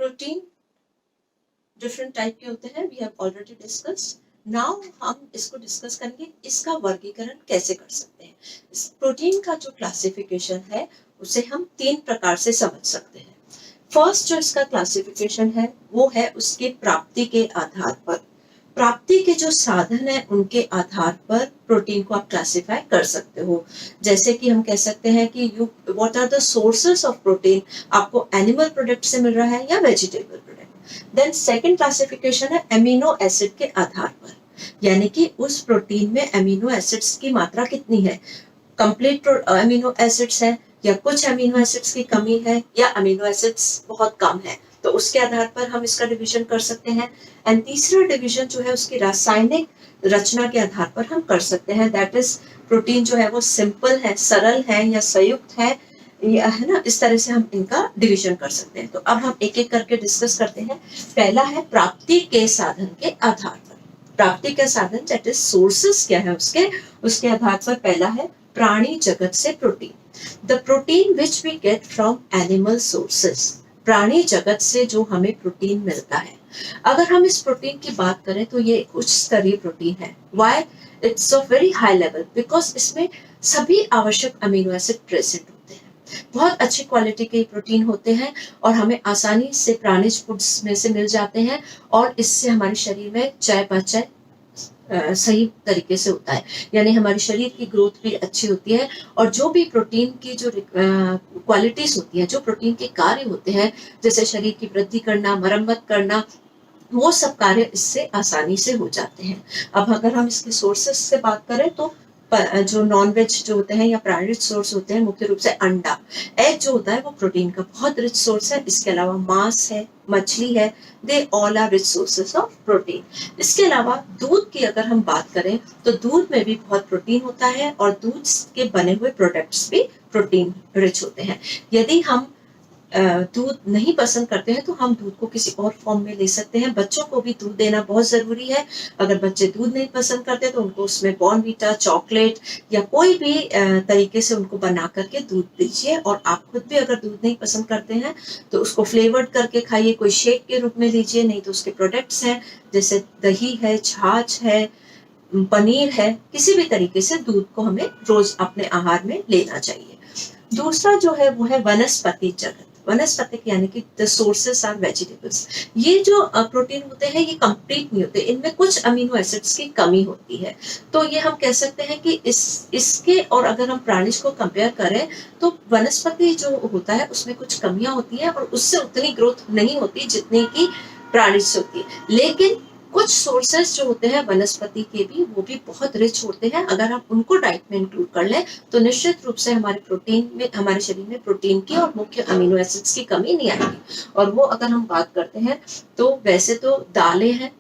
Protein different type के होते हैं, we have already discuss. Now हम इसको डिस्कस करेंगे इसका वर्गीकरण कैसे कर सकते हैं। इस प्रोटीन का जो क्लासिफिकेशन है उसे हम 3 प्रकार से समझ सकते हैं। फर्स्ट जो इसका क्लासिफिकेशन है वो है उसके प्राप्ति के आधार पर। प्राप्ति के जो साधन है उनके आधार पर प्रोटीन को आप क्लासिफाई कर सकते हो। जैसे कि हम कह सकते हैं कि you what are the sources of protein, आपको एनिमल प्रोडक्ट से मिल रहा है या vegetable product. Then second classification है एमिनो एसिड के आधार पर, यानी कि उस प्रोटीन में एमिनो एसिड्स की मात्रा कितनी है, कंप्लीट एमिनो एसिड्स है या कुछ एमिनो एसिड्स की कमी है या अमीनो एसिड्स बहुत कम है, तो उसके आधार पर हम इसका डिवीजन कर सकते हैं। एंड तीसरा डिवीजन जो है उसकी रासायनिक रचना के आधार पर हम कर सकते हैं, दैट इज प्रोटीन जो है वो सिंपल है, सरल है या संयुक्त है, या है ना, इस तरह से हम इनका डिवीजन कर सकते हैं। तो अब हम एक एक करके डिस्कस करते हैं। पहला है प्राप्ति के साधन के आधार पर। प्राप्ति के साधन दैट इज सोर्सेस क्या है उसके आधार पर पहला है प्राणी जगत से protein. The protein which we get from animal sources, प्राणी जगत से जो हमें प्रोटीन मिलता है। अगर हम इस प्रोटीन की बात करें तो ये उच्च स्तरीय प्रोटीन है। Why? It's of very high level, because इसमें सभी आवश्यक अमीनो एसिड प्रेजेंट होते हैं। बहुत अच्छी क्वालिटी के प्रोटीन होते हैं और हमें आसानी से प्राणिज फूड्स में से मिल जाते हैं, और इससे हमारे शरीर में चयापचय सही तरीके से होता है, यानी हमारे शरीर की ग्रोथ भी अच्छी होती है। और जो भी प्रोटीन की जो क्वालिटीज होती है, जो प्रोटीन के कार्य होते हैं, जैसे शरीर की वृद्धि करना, मरम्मत करना, वो सब कार्य इससे आसानी से हो जाते हैं। अब अगर हम इसके सोर्सेस से बात करें तो जो नॉन वेज जो होते हैं या प्राइमरी सोर्स होते हैं, मुख्य रूप से अंडा, एग जो होता है वो प्रोटीन का बहुत रिच सोर्स है। इसके अलावा मांस है, मछली है, they all are rich sources of protein. इसके अलावा दूध की अगर हम बात करें तो दूध में भी बहुत प्रोटीन होता है, और दूध के बने हुए प्रोडक्ट्स भी प्रोटीन रिच होते हैं। यदि हम दूध नहीं पसंद करते हैं तो हम दूध को किसी और फॉर्म में ले सकते हैं। बच्चों को भी दूध देना बहुत जरूरी है। अगर बच्चे दूध नहीं पसंद करते तो उनको उसमें बॉर्नवीटा, चॉकलेट या कोई भी तरीके से उनको बना करके दूध दीजिए। और आप खुद भी अगर दूध नहीं पसंद करते हैं तो उसको फ्लेवर्ड करके खाइए, कोई शेक के रूप में लीजिए, नहीं तो उसके प्रोडक्ट्स हैं जैसे दही है, छाछ है, पनीर है, किसी भी तरीके से दूध को हमें रोज अपने आहार में लेना चाहिए। दूसरा जो है वो है वनस्पति जगत। वनस्पतिक यानी कि द सोर्सेस आर वेजिटेबल्स। ये जो प्रोटीन होते हैं ये कंप्लीट नहीं होते, इनमें कुछ अमीनो एसिड्स की कमी होती है। तो ये हम कह सकते हैं कि इसके और अगर हम प्राणिज को कंपेयर करें तो वनस्पति जो होता है उसमें कुछ कमियां होती हैं और उससे उतनी ग्रोथ नहीं होती जितनी की प्राणिज से होती है। लेकिन कुछ सोर्सेस जो होते हैं वनस्पति के भी, वो भी बहुत रिच होते हैं। अगर हम उनको डाइट में इंक्लूड कर लें तो निश्चित रूप से हमारे प्रोटीन में, हमारे शरीर में प्रोटीन की और मुख्य अमीनो एसिड्स की कमी नहीं आएगी। और वो अगर हम बात करते हैं तो वैसे तो दालें हैं,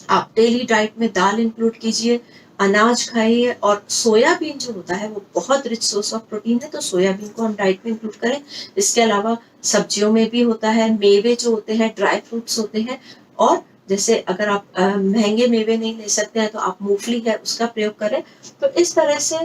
आप डेली डाइट में दाल इंक्लूड कीजिए, अनाज खाइए, और सोयाबीन जो होता है वो बहुत रिच सोर्स ऑफ प्रोटीन है, तो सोयाबीन को हम डाइट में इंक्लूड करें। इसके अलावा सब्जियों में भी होता है, मेवे जो होते हैं, ड्राई फ्रूट्स होते हैं, और जैसे अगर आप महंगे मेवे नहीं ले सकते हैं तो आप मूंगफली है उसका प्रयोग करें। तो इस तरह से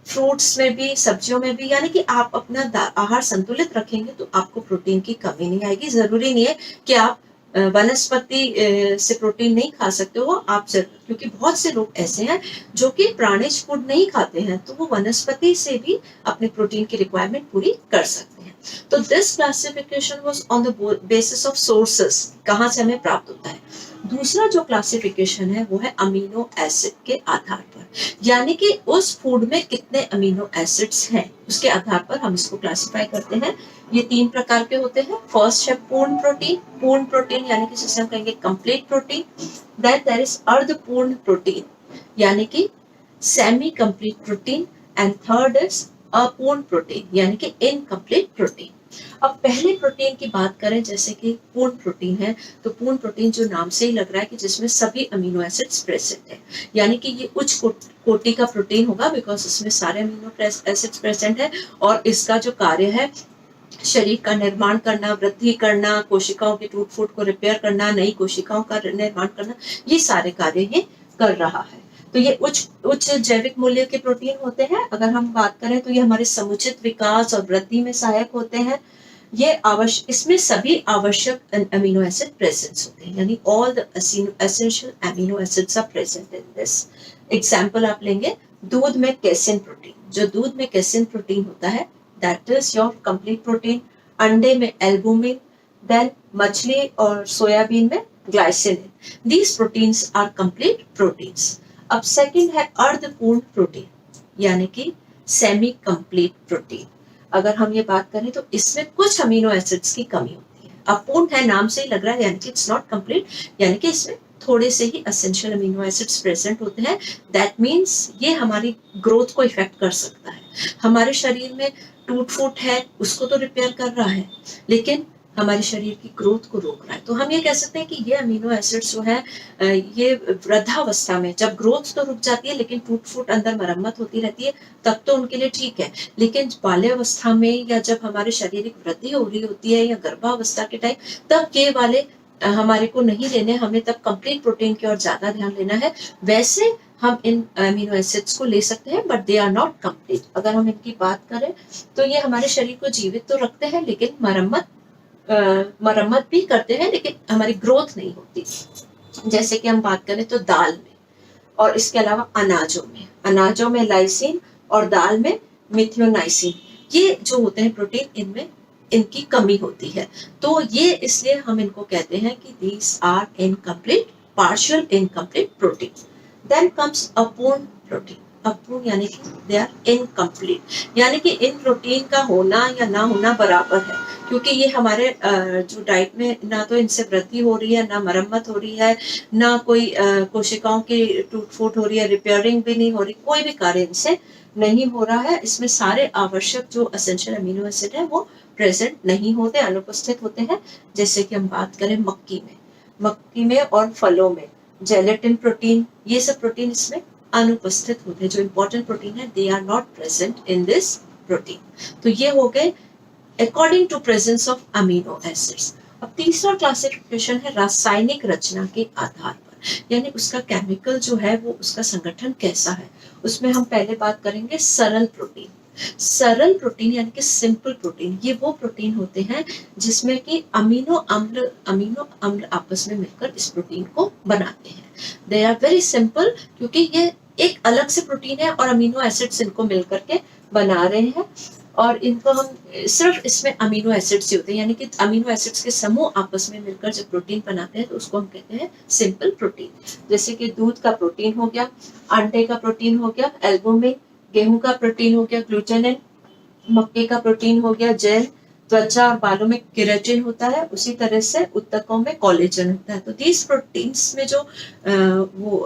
फ्रूट्स में भी, सब्जियों में भी, यानी कि आप अपना आहार संतुलित रखेंगे तो आपको प्रोटीन की कमी नहीं आएगी। जरूरी नहीं है कि आप वनस्पति से प्रोटीन नहीं खा सकते हो आप, क्योंकि बहुत से लोग ऐसे हैं जो कि प्राणिज फूड नहीं खाते हैं, तो वो वनस्पति से भी अपने प्रोटीन की रिक्वायरमेंट पूरी कर सकते हैं। तो this classification was on the basis of sources, कहाँ से हमें प्राप्त होता है। दूसरा जो क्लासिफिकेशन है वो है अमीनो एसिड के आधार पर, यानी कि उस फूड में कितने अमीनो एसिड्स हैं उसके आधार पर हम इसको क्लासिफाई करते हैं। ये 3 प्रकार के होते हैं। फर्स्ट है पूर्ण प्रोटीन। पूर्ण प्रोटीन यानी कि जिसे हम कहेंगे complete protein. Then there is अर्धपूर्ण प्रोटीन यानी कि semi complete protein. And third is अपूर्ण प्रोटीन यानी कि इनकम्प्लीट प्रोटीन। अब पहले प्रोटीन की बात करें, जैसे कि पूर्ण प्रोटीन है, तो पूर्ण प्रोटीन जो नाम से ही लग रहा है कि जिसमें सभी अमीनो एसिड्स प्रेजेंट है, यानी कि ये उच्च कोटि का प्रोटीन होगा, बिकॉज इसमें सारे अमीनो एसिड्स प्रेजेंट है। और इसका जो कार्य है शरीर का निर्माण करना, वृद्धि करना, कोशिकाओं की टूट फूट को रिपेयर करना, नई कोशिकाओं का निर्माण करना, ये सारे कार्य ये कर रहा है। तो ये उच्च जैविक मूल्य के प्रोटीन होते हैं। अगर हम बात करें तो ये हमारे समुचित विकास और वृद्धि में सहायक होते हैं। ये आवश्यक, इसमें सभी आवश्यक अमीनो एसिड प्रेजेंट होते हैं, यानी all the essential amino acids are present in this. Example आप लेंगे दूध में कैसिन प्रोटीन, जो दूध में कैसिन प्रोटीन होता है that is your complete protein. अंडे में एल्बुमिन, देन मछली और सोयाबीन में glycine. These proteins are complete proteins. अब सेकंड है अर्धपूर्ण प्रोटीन, यानी कि सेमी कंप्लीट प्रोटीन। अगर हम ये बात करें तो इसमें कुछ अमीनो एसिड्स की कमी होती है। अपूर्ण है, नाम से ही लग रहा है, यानी कि इट्स नॉट कंप्लीट, यानी कि इसमें थोड़े से ही एसेंशियल अमीनो एसिड्स प्रेजेंट होते हैं। दैट मीन्स ये हमारी ग्रोथ को इफेक्ट कर सकता है। हमारे शरीर में टूट फूट है, उसको तो रिपेयर कर रहा है, लेकिन हमारे शरीर की ग्रोथ को रोक रहा है। तो हम ये कह सकते हैं कि ये अमीनो एसिड्स जो है ये वृद्धावस्था में, जब ग्रोथ तो रुक जाती है लेकिन टूट फूट अंदर मरम्मत होती रहती है, तब तो उनके लिए ठीक है। लेकिन बाल्यावस्था में या जब हमारे शारीरिक वृद्धि हो रही होती है या गर्भावस्था के टाइम, तब ये वाले हमारे को नहीं लेने, हमें तब कंप्लीट प्रोटीन की ओर ज्यादा ध्यान लेना है। वैसे हम इन अमीनो एसिड्स को ले सकते हैं but they are not complete. अगर हम इनकी बात करें तो ये हमारे शरीर को जीवित तो रखते हैं, लेकिन मरम्मत भी करते हैं, लेकिन हमारी ग्रोथ नहीं होती। जैसे कि हम बात करें तो दाल में, और इसके अलावा अनाजों में लाइसिन और दाल में मिथियोनाइसिन, ये जो होते हैं प्रोटीन, इनमें इनकी कमी होती है। तो ये इसलिए हम इनको कहते हैं कि these are incomplete, partial incomplete protein. Then comes अपूर्ण प्रोटीन। अपूर्ण यानी कि दे आर इनकम्प्लीट, यानी कि इन प्रोटीन का होना या ना होना बराबर है, क्योंकि ये हमारे जो डाइट में ना तो इनसे वृद्धि हो रही है, ना मरम्मत हो रही है, ना कोई कोशिकाओं की टूट फूट हो रही है, रिपेयरिंग भी नहीं हो रही, कोई भी कार्य इनसे नहीं हो रहा है। इसमें सारे आवश्यक जो एसेंशियल अमीनो एसिड है वो प्रेजेंट नहीं होते, अनुपस्थित होते हैं। जैसे कि हम बात करें मक्की में और फलों में जेलेटिन प्रोटीन, ये सब प्रोटीन इसमें अनुपस्थित होते हैं। जो इंपॉर्टेंट प्रोटीन है they are not present in this protein. तो ये हो गए according to presence of amino acids. अब तीसरा क्लासिफिकेशन है रासायनिक रचना के आधार पर, यानी उसका केमिकल जो है वो उसका संगठन कैसा है। उसमें हम पहले बात करेंगे सरल प्रोटीन। सरल प्रोटीन यानी कि सिंपल प्रोटीन, ये वो प्रोटीन होते हैं जिसमें कि अमीनो अम्ल आपस में मिलकर इस प्रोटीन को बनाते हैं। दे आर वेरी सिंपल, क्योंकि ये एक अलग से प्रोटीन है और अमीनो एसिड्स इनको मिलकर के बना रहे हैं, और इनको हम सिर्फ इसमें अमीनो एसिड्स ही होते हैं, यानी कि अमीनो एसिड्स के समूह आपस में मिलकर जब प्रोटीन बनाते हैं तो उसको हम कहते हैं सिंपल प्रोटीन। जैसे कि दूध का प्रोटीन हो गया, अंडे का प्रोटीन हो गया एल्बुमिन, गेहूं का प्रोटीन हो गया ग्लूटेनिन, मक्के का प्रोटीन हो गया जेल, त्वचा और बालों में केराटिन होता है, उसी तरह से उत्तकों में कोलेजन होता है। तो दीज प्रोटीन्स में जो वो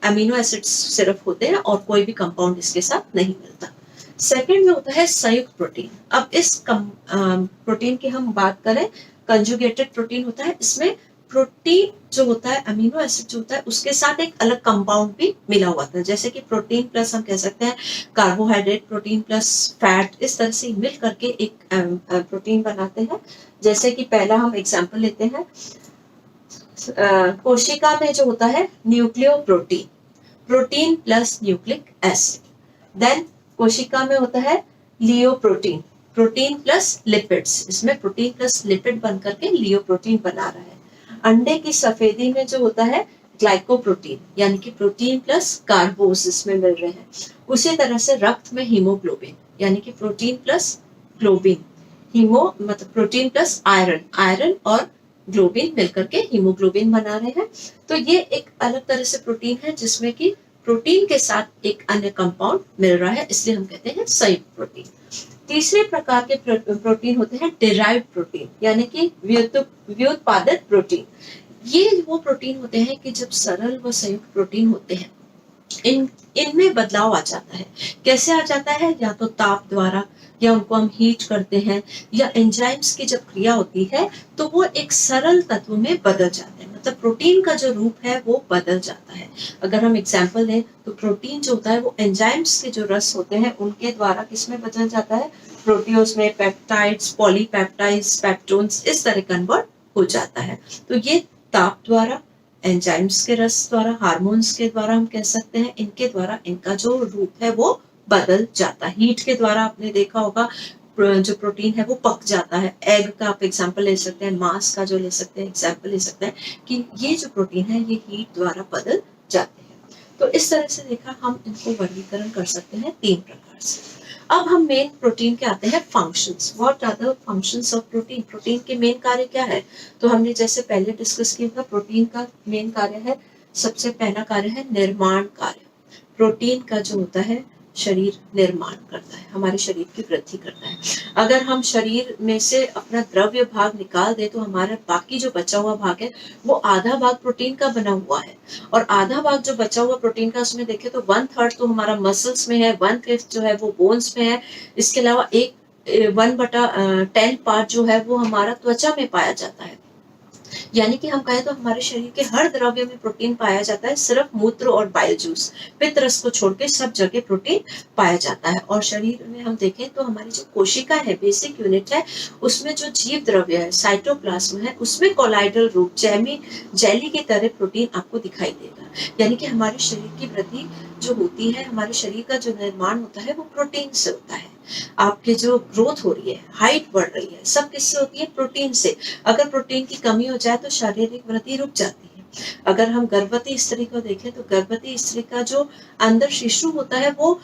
अमीनो एसिड्स सिर्फ होते हैं और कोई भी कंपाउंड इसके साथ नहीं मिलता। सेकेंड में होता है संयुक्त प्रोटीन। अब इस प्रोटीन की हम बात करें, कंजुगेटेड प्रोटीन होता है। इसमें प्रोटीन जो होता है, अमीनो एसिड जो होता है, उसके साथ एक अलग कंपाउंड भी मिला हुआ था। जैसे कि प्रोटीन प्लस हम कह सकते हैं कार्बोहाइड्रेट, प्रोटीन प्लस फैट, इस तरह से मिल करके एक प्रोटीन बनाते हैं। जैसे कि पहला हम एग्जांपल लेते हैं, कोशिका में जो होता है nucleo protein, protein plus nucleic acid. Then कोशिका में होता है lipo protein, protein plus lipids, इसमें प्रोटीन प्लस लिपिड बनकर के लियो प्रोटीन बना रहा है। अंडे की सफेदी में जो होता है ग्लाइकोप्रोटीन, यानी कि प्रोटीन प्लस कार्बोस इसमें मिल रहे हैं। उसी तरह से रक्त में हीमोग्लोबिन, यानी कि प्रोटीन प्लस ग्लोबिन, हीमो मतलब प्रोटीन प्लस आयरन, आयरन और ग्लोबिन मिलकर के हीमोग्लोबिन बना रहे हैं। तो ये एक अलग तरह से प्रोटीन है जिसमें कि प्रोटीन के साथ एक अन्य कंपाउंड मिल रहा है, इसलिए हम कहते हैं संयुक्त प्रोटीन। तीसरे प्रकार के प्रोटीन होते हैं डिराइव्ड प्रोटीन, यानी कि व्युत्पादित प्रोटीन। ये वो प्रोटीन होते हैं कि जब सरल व संयुक्त प्रोटीन होते हैं, इनमें बदलाव आ जाता है। कैसे आ जाता है? या तो ताप द्वारा, या उनको हम हीट करते हैं, या एंजाइम्स की जब क्रिया होती है तो वो एक सरल तत्व में बदल जाते हैं, मतलब प्रोटीन का जो रूप है वो बदल जाता है। अगर हम एग्जांपल दें तो प्रोटीन जो होता है वो एंजाइम्स के जो रस होते हैं उनके द्वारा किसमें बदल जाता है, प्रोटियोज में, पेप्टाइड्स, पॉलीपेप्टाइड्स, पेप्टोन्स, इस तरह कन्वर्ट हो जाता है। तो ये ताप द्वारा, एंजाइम्स के रस द्वारा, हार्मोन्स के द्वारा हम कह सकते हैं, इनके द्वारा इनका जो रूप है वो बदल जाता है। हीट के द्वारा आपने देखा होगा जो प्रोटीन है वो पक जाता है। एग का आप एग्जाम्पल ले सकते हैं, मांस का जो ले सकते हैं एग्जाम्पल ले सकते हैं कि ये जो प्रोटीन है ये हीट द्वारा बदल जाते हैं। तो इस तरह से देखा हम इनको वर्गीकरण कर सकते हैं 3 प्रकार से। अब हम मेन प्रोटीन के आते हैं functions. What are the functions of protein? Protein के मेन कार्य क्या है? तो हमने जैसे पहले डिस्कस किया था, प्रोटीन का मेन कार्य है, सबसे पहला कार्य है निर्माण कार्य। प्रोटीन का जो होता है शरीर निर्माण करता है, हमारे शरीर की वृद्धि करता है। अगर हम शरीर में से अपना द्रव्य भाग निकाल दे तो हमारा बाकी जो बचा हुआ भाग है वो आधा भाग प्रोटीन का बना हुआ है, और आधा भाग जो बचा हुआ प्रोटीन का उसमें देखें तो 1/3 तो हमारा मसल्स में है, 1/5 जो है वो बोन्स में है, इसके अलावा 1/10 पार्ट जो है वो हमारा त्वचा में पाया जाता है। यानी कि हम कहें तो हमारे शरीर के हर द्रव्य में प्रोटीन पाया जाता है, सिर्फ मूत्र और बाइल जूस, पित्त को छोड़ के सब जगह प्रोटीन पाया जाता है। और शरीर में हम देखें तो हमारी जो कोशिका है, बेसिक यूनिट है, उसमें जो जीव द्रव्य है, साइटोप्लाज्म है, उसमें कोलाइडल रूप जेली की तरह प्रोटीन आपको दिखाई देगा। यानी कि हमारे शरीर की वृद्धि जो होती है, हमारे शरीर का जो निर्माण होता है वो प्रोटीन से होता है। आपके जो ग्रोथ हो रही है, हाइट बढ़ रही है, सब किससे होती है? प्रोटीन से। अगर प्रोटीन की कमी हो जाए तो शारीरिक वृद्धि रुक जाती है। अगर हम गर्भवती स्त्री को देखें तो गर्भवती स्त्री का जो अंदर शिशु होता है वो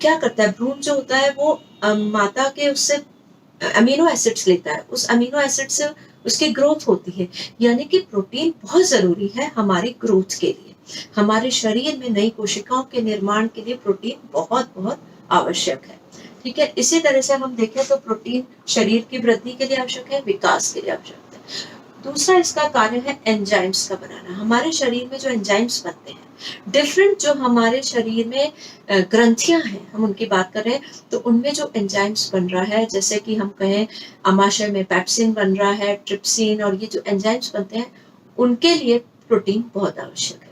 क्या करता है? भ्रूण जो होता है वो माता के उससे अमीनो एसिड्स लेता है, उस अमीनो एसिड से उसकी ग्रोथ होती है। यानी कि प्रोटीन बहुत जरूरी है हमारी ग्रोथ के लिए। हमारे शरीर में नई कोशिकाओं के निर्माण के लिए प्रोटीन बहुत बहुत आवश्यक है। ठीक है, इसी तरह से हम देखें तो प्रोटीन शरीर की वृद्धि के लिए आवश्यक है, विकास के लिए आवश्यक है। दूसरा इसका कार्य है एंजाइम्स का बनाना। हमारे शरीर में जो एंजाइम्स बनते हैं, डिफरेंट जो हमारे शरीर में ग्रंथियां हैं, हम उनकी बात कर रहे हैं, तो उनमें जो एंजाइम्स बन रहा है, जैसे कि हम कहें अमाशय में पेप्सिन बन रहा है, ट्रिप्सिन, और ये जो एंजाइम्स बनते हैं उनके लिए प्रोटीन बहुत आवश्यक है।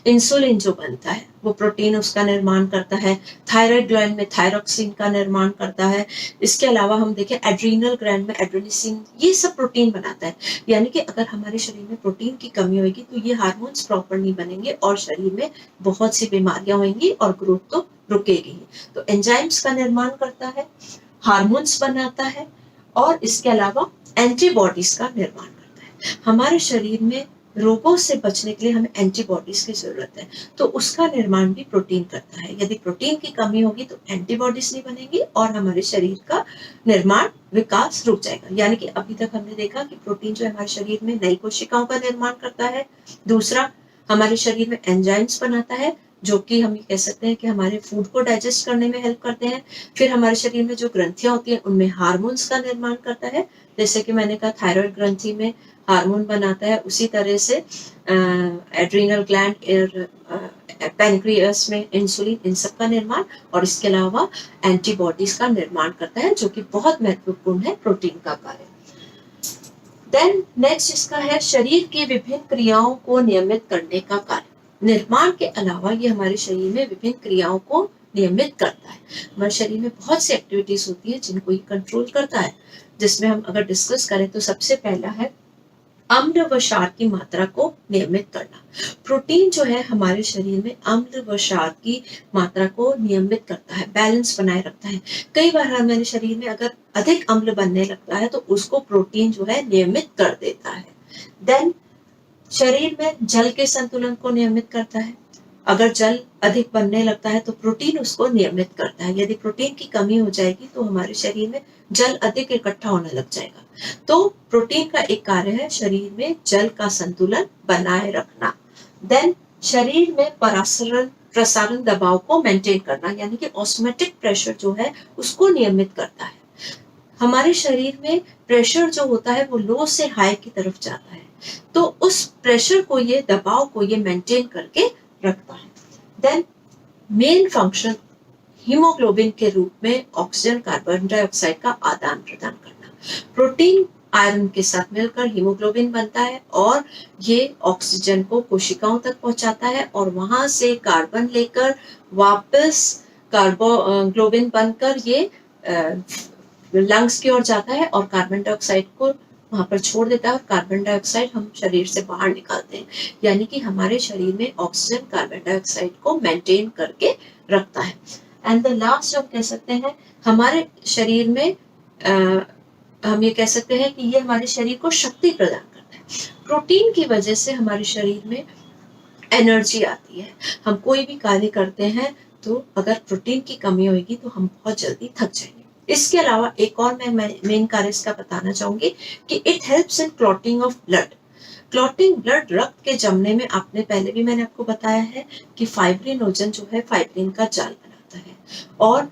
इंसुलिन जो बनता है वो प्रोटीन उसका निर्माण करता है। थायराइड ग्लैंड में थायरोक्सिन का निर्माण करता है। इसके अलावा हम देखें एड्रीनल ग्लैंड में एड्रेनालिन, ये सब प्रोटीन बनाता है। यानी कि अगर हमारे शरीर में प्रोटीन की कमी होगी तो ये हार्मोन्स प्रॉपर नहीं बनेंगे और शरीर में बहुत सी बीमारियां होंगी और ग्रोथ तो रुकेगी ही। तो एंजाइम्स का निर्माण करता है, हार्मोन्स बनाता है, और इसके अलावा एंटीबॉडीज का निर्माण करता है। हमारे शरीर में रोगों से बचने के लिए हमें एंटीबॉडीज की जरूरत है, तो उसका निर्माण भी प्रोटीन करता है। यदि प्रोटीन की कमी होगी तो एंटीबॉडीज नहीं बनेगी और हमारे शरीर का निर्माण विकास रुक जाएगा। यानी कि अभी तक हमने देखा कि प्रोटीन जो है हमारे शरीर में नई कोशिकाओं का निर्माण करता है। दूसरा, हमारे शरीर में एंजाइम्स बनाता है जो कि हम ये कह सकते हैं कि हमारे फूड को डाइजेस्ट करने में हेल्प करते हैं। फिर हमारे शरीर में जो ग्रंथियां होती हैं उनमें हार्मोन्स का निर्माण करता है, जैसे कि मैंने कहा थायराइड ग्रंथि में हार्मोन बनाता है, उसी तरह से एड्रीनल ग्लैंड, पैनक्रियास में इंसुलिन, इन सब का निर्माण, और इसके अलावा एंटीबॉडीज का निर्माण करता है जो कि बहुत महत्वपूर्ण है प्रोटीन का कार्य। देन नेक्स्ट इसका है शरीर की विभिन्न क्रियाओं को नियमित करने का कार्य। निर्माण के अलावा ये हमारे शरीर में विभिन्न क्रियाओं को नियमित करता है। हमारे शरीर में बहुत सी एक्टिविटीज होती है जिनको ये कंट्रोल करता है, जिसमें हम अगर डिस्कस करें तो सबसे पहला है अम्ल व क्षार की मात्रा को नियमित करना। प्रोटीन जो है हमारे शरीर में अम्ल व क्षार की मात्रा को नियमित करता है, बैलेंस बनाए रखता है। कई बार हमारे शरीर में अगर अधिक अम्ल बनने लगता है तो उसको प्रोटीन जो है नियमित कर देता है। देन शरीर में जल के संतुलन को नियमित करता है। अगर जल अधिक बनने लगता है तो प्रोटीन उसको नियमित करता है। यदि प्रोटीन की कमी हो जाएगी तो हमारे शरीर में जल अधिक इकट्ठा होने लग जाएगा। तो प्रोटीन का एक कार्य है शरीर में जल का संतुलन बनाए रखना। देन शरीर में प्रसारण दबाव को मेंटेन करना, यानी कि ऑस्मोटिक प्रेशर जो है उसको नियमित करता है। हमारे शरीर में प्रेशर जो होता है वो लो से हाई की तरफ जाता है, तो उस प्रेशर को ये, दबाव को ये मेंटेन करके रखता है। देन मेन फंक्शन हीमोग्लोबिन के रूप में ऑक्सीजन कार्बन डाइऑक्साइड का आदान प्रदान करना। प्रोटीन आयरन के साथ मिलकर हीमोग्लोबिन बनता है और ये ऑक्सीजन को कोशिकाओं तक पहुंचाता है और वहां से कार्बन लेकर वापस कार्बोग्लोबिन बनकर ये लंग्स की ओर जाता है और कार्बन डाइऑक्साइड को वहां पर छोड़ देता है और कार्बन डाइऑक्साइड हम शरीर से बाहर निकालते हैं। यानी कि हमारे शरीर में ऑक्सीजन कार्बन डाइऑक्साइड को मेंटेन करके रखता है। एंड द लास्ट हम कह सकते हैं हमारे शरीर में हम ये कह सकते हैं कि ये हमारे शरीर को शक्ति प्रदान करता है। प्रोटीन की वजह से हमारे शरीर में एनर्जी आती है। हम कोई भी कार्य करते हैं तो अगर प्रोटीन की कमी होगी तो हम बहुत जल्दी थक जाएंगे। इसके अलावा एक और मैं मेन कार्य इसका बताना चाहूंगी कि it helps in clotting of blood. Clotting blood रक्त के जमने में आपने पहले भी मैंने आपको बताया है कि फाइब्रिनोजन जो है फाइब्रिन का जाल बनाता है और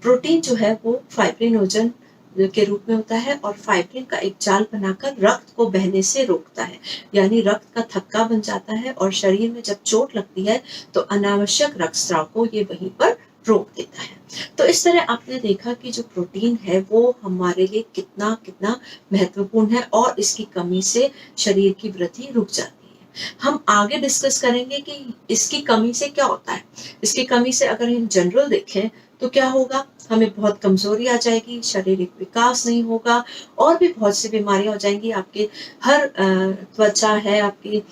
प्रोटीन जो है वो फाइब्रिनोजन के रूप में होता है और फाइब्रिन का एक जाल बनाकर रक्त को बहने से रोकता है, यानी रक्त का थक्का बन जाता है और शरीर में जब चोट लगती है तो अनावश्यक रक्तस्राव को ये वहीं पर रोक देता है। तो इस तरह आपने देखा कि जो प्रोटीन है वो हमारे लिए कितना कितना महत्वपूर्ण है और इसकी कमी से शरीर की वृद्धि रुक जाती है। हम आगे डिस्कस करेंगे कि इसकी कमी से क्या होता है। इसकी कमी से अगर हम जनरल देखें तो क्या होगा, हमें बहुत कमजोरी आ जाएगी, शारीरिक विकास नहीं होगा और भी बहुत सी बीमारियां हो जाएंगी। आपके हर त्वचा है, आपकी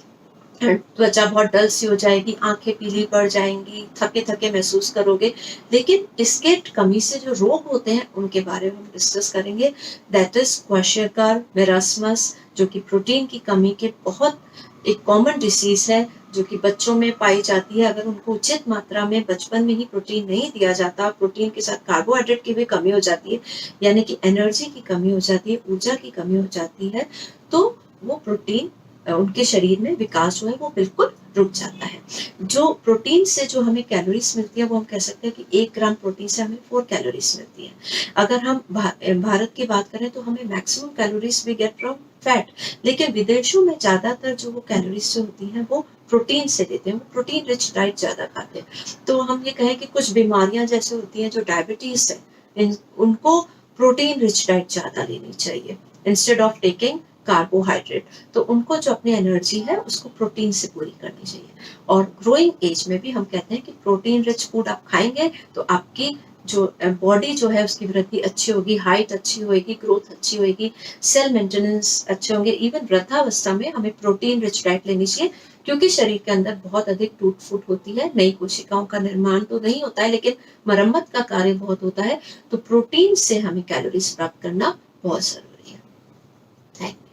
त्वचा बहुत डल सी हो जाएगी, आंखें पीली पड़ जाएंगी, थके थके महसूस करोगे। लेकिन इसके कमी से जो रोग होते हैं उनके बारे में हम डिस्कस करेंगे। दैट इज क्वाशियरकार, मेरास्मस, जो कि प्रोटीन की कमी के बहुत एक कॉमन डिसीज है जो कि बच्चों में पाई जाती है। अगर उनको उचित मात्रा में बचपन में ही प्रोटीन नहीं दिया जाता, प्रोटीन के साथ कार्बोहाइड्रेट की भी कमी हो जाती है, यानी कि एनर्जी की कमी हो जाती है, ऊर्जा की कमी हो जाती है, तो वो प्रोटीन उनके शरीर में विकास जो है वो बिल्कुल रुक जाता है। जो प्रोटीन से जो हमें कैलोरीज मिलती है वो हम कह सकते हैं कि 1 ग्राम प्रोटीन से हमें 4 कैलोरीज मिलती है। अगर हम भारत की बात करें तो हमें maximum calories we get from fat, लेकिन विदेशों में ज्यादातर जो वो कैलोरीज जो होती हैं वो प्रोटीन से लेते हैं, वो प्रोटीन रिच डाइट ज्यादा खाते हैं। तो हम ये कहें कि कुछ बीमारियां जैसे होती हैं जो डायबिटीज है, उनको प्रोटीन रिच डाइट ज्यादा लेनी चाहिए इंस्टेड ऑफ टेकिंग कार्बोहाइड्रेट। तो उनको जो अपनी एनर्जी है उसको प्रोटीन से पूरी करनी चाहिए। और ग्रोइंग एज में भी हम कहते हैं कि प्रोटीन रिच फूड आप खाएंगे तो आपकी जो बॉडी जो है उसकी वृद्धि अच्छी होगी, हाइट अच्छी होगी, ग्रोथ अच्छी होगी, सेल मेंटेनेंस अच्छे होंगे। इवन वृद्धावस्था में हमें प्रोटीन रिच डाइट लेनी चाहिए क्योंकि शरीर के अंदर बहुत अधिक टूट फूट होती है, नई कोशिकाओं का निर्माण तो नहीं होता है लेकिन मरम्मत का कार्य बहुत होता है। तो प्रोटीन से हमें कैलोरीज प्राप्त करना बहुत जरूरी है। Thank you.